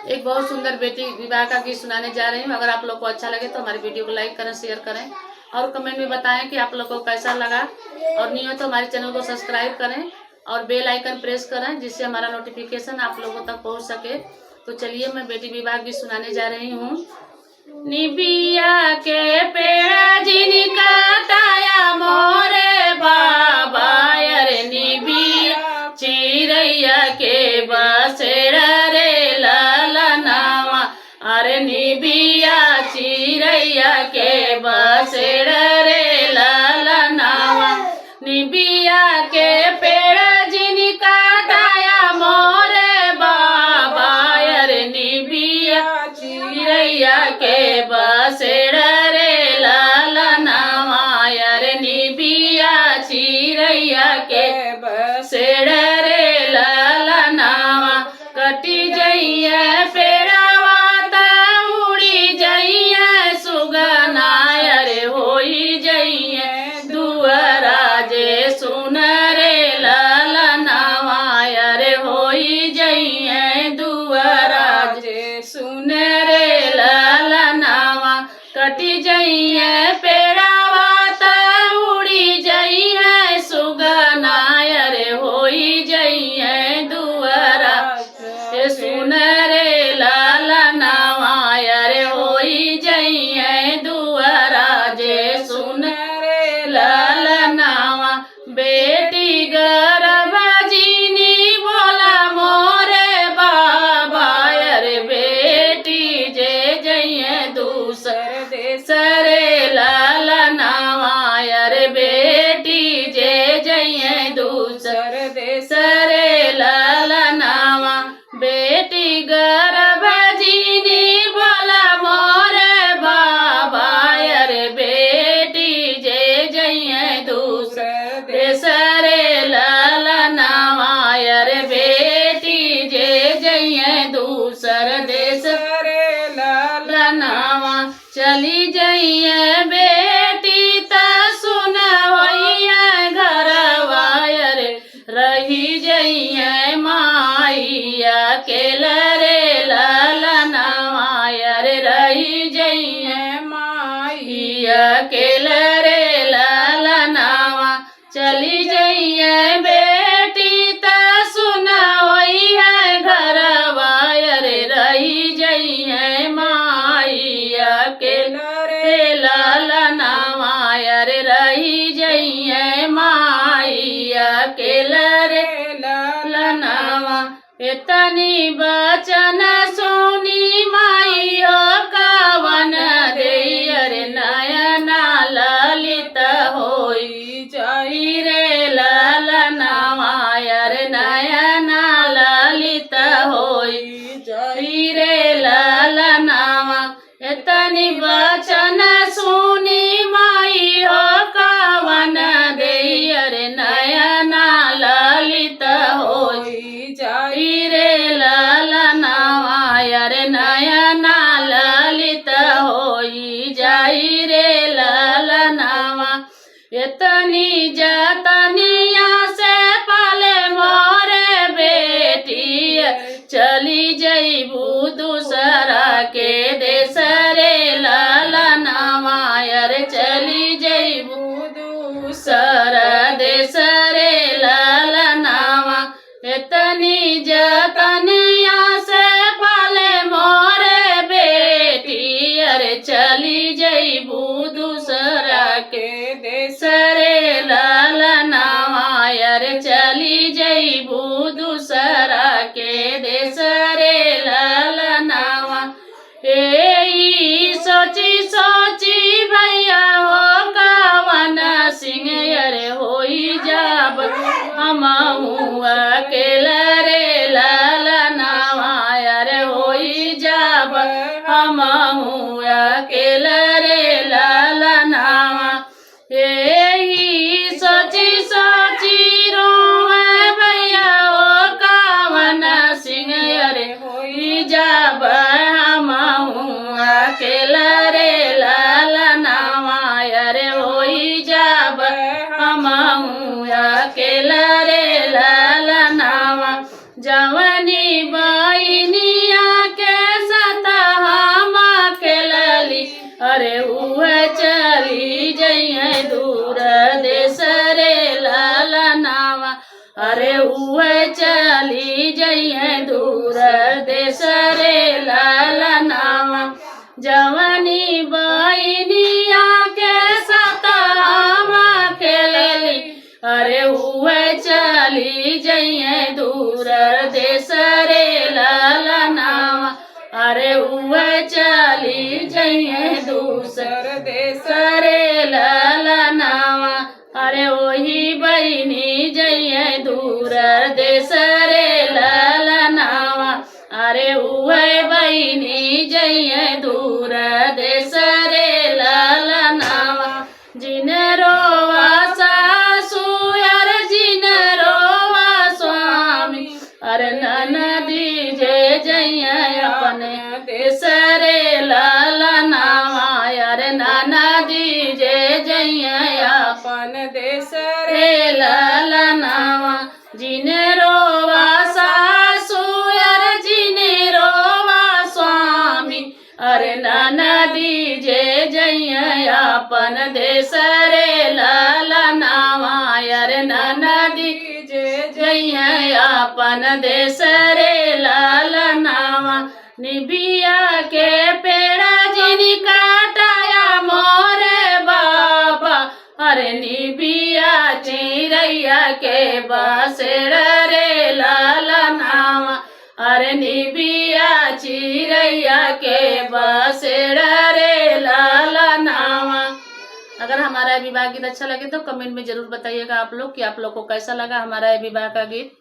एक बहुत सुंदर बेटी विवाह का गीत सुनाने जा रही हूँ। अगर आप लोग को अच्छा लगे तो हमारी वीडियो को लाइक करें, शेयर करें और कमेंट में बताएं कि आप लोग को कैसा लगा। और नहीं हो तो हमारे चैनल को सब्सक्राइब करें और बेल आइकन प्रेस करें, जिससे हमारा नोटिफिकेशन आप लोगों तक पहुँच सके। तो चलिए मैं बेटी विवाह गीत सुनाने जा रही हूँ। निबिया के पेड़ जिनका ताया मोरे बाबा, अरे निबिया चिरैया के बसेड़ा रे ललनावा, अरे निबिया चिरैया के बसेड़ा रे ललनावा। निबिया के पेड़ जिनका ताया मोरे बाबा, अरे निबिया चिरैया के बसेड़ा रे ललनावा, अरे निबिया चिरैया के बसेड़ा रे ललनावा। कटी जइए पेड़ावा त उड़ी जइए सुगना, अरे होई जइए दुअरा जे सुन रे ललनावा, अरे होई जइए दुअरा जे सुन रे ललनावा। कटी जइए पेड़ावा त उड़ी जइए सुगना, अरे होई जइए दुअरा जे सुन रे ललनावा, अरे होई जइए दुअरा जे सुन रे ललनावा। बेटी गर्भ जीनी बोला मोरे बाबा, अरे बेटी जे जइए दूसर देश रे ललनावा, अरे बेटी जे जइए दूसर देश रे ललनावा। बेटी गर्भ जीनी बोला मोरे बाबा, अरे बेटी जे जइए दूसर देश रे ललनावा, अरे बेटी जे जइए दूसर देश रे ललनावा। चली जइए बेटी त सुनवइए घरवा, अरे रही जइए माई अकेला रे ललनावा, अरे रही जइए माई अकेला रे ललनावा। चली जइए बेटी त सुनवइए घरवा, अरे रही जइए माई अकेला रे ललनावा, अरे रही जइए माई अकेला रे ललनावा। इतनी बचन सोनी माई ओ कावन दे, अरे नयना ललित होई जाई रे ललनावा, अरे नयना ललित होई जाई रे ललनावा। इतनी बचन सुनी माई हो कावन दे, अरे नयना ललित होई जाई रे ललनावा, अरे नयना ललित होई जाई रे ललनावा। इतनी जतनिया से पाले मोरे बेटी, चली जइबू दूसरा के देश रे ललनावा, अरे चली जइबू दूसरा देश रे ललनावा। इतनी जतनिया से पाले मोरे बेटी, अरे चली जइबू दूसरा के देश रे ललनावा, अरे चली जइबू दूसरा के देश रे ललनावा। ए सोची सोची भैया हो कावन सिंह, अरे होई जाब हमहू अकेला रे ललनावा, अरे होई जाब हमहू अकेला रे ललनावा। ए सोची सोची रोवे भैया हो कावन सिंह, अरे होई जाब हमहू अकेला रे ललनावा, अरे होई जाब हमहू अकेला रे ललनावा। जवनी बइनिया के अरे उहे चली जइए दूर देश रे ललनावा अरे उहे चली जइए दूर देश रे ललनावा जवानी बहनिया के सतावा खेलेली अरे उहे चली जइए दूर देश रे ललनावा अरे उहे चली जइए दूसर देश रे ललनावा अरे वही बहिनी जइए दूर देश रे ललनावा अरे उहे बहिनी जइए दूर देश रे ललनावा जिन रोवा सासु यार जिन रोवा स्वामी अरे ननदी जे जइए अपने देश रे ललनावा अरे ननदी जे जइए अपन देश रे ललनावा जिन रोवा सासु यार जिन रोवा स्वामी अरे ननदी जे जइए अपन देश रे ललनावा अरे ननदी जे जइए अपन देश रे ललनावा निबिया के पेड़ा जिनी काटाया मोरे बाबा अरे निबिया चिरैया के बसेड़ रे ललनावा अरे निबिया चिरैया के बसेड़ रे ललनावा। अगर हमारा विवाह गीत अच्छा लगे तो कमेंट में जरूर बताइएगा आप लोग कि आप लोग को कैसा लगा हमारा विवाह का गीत।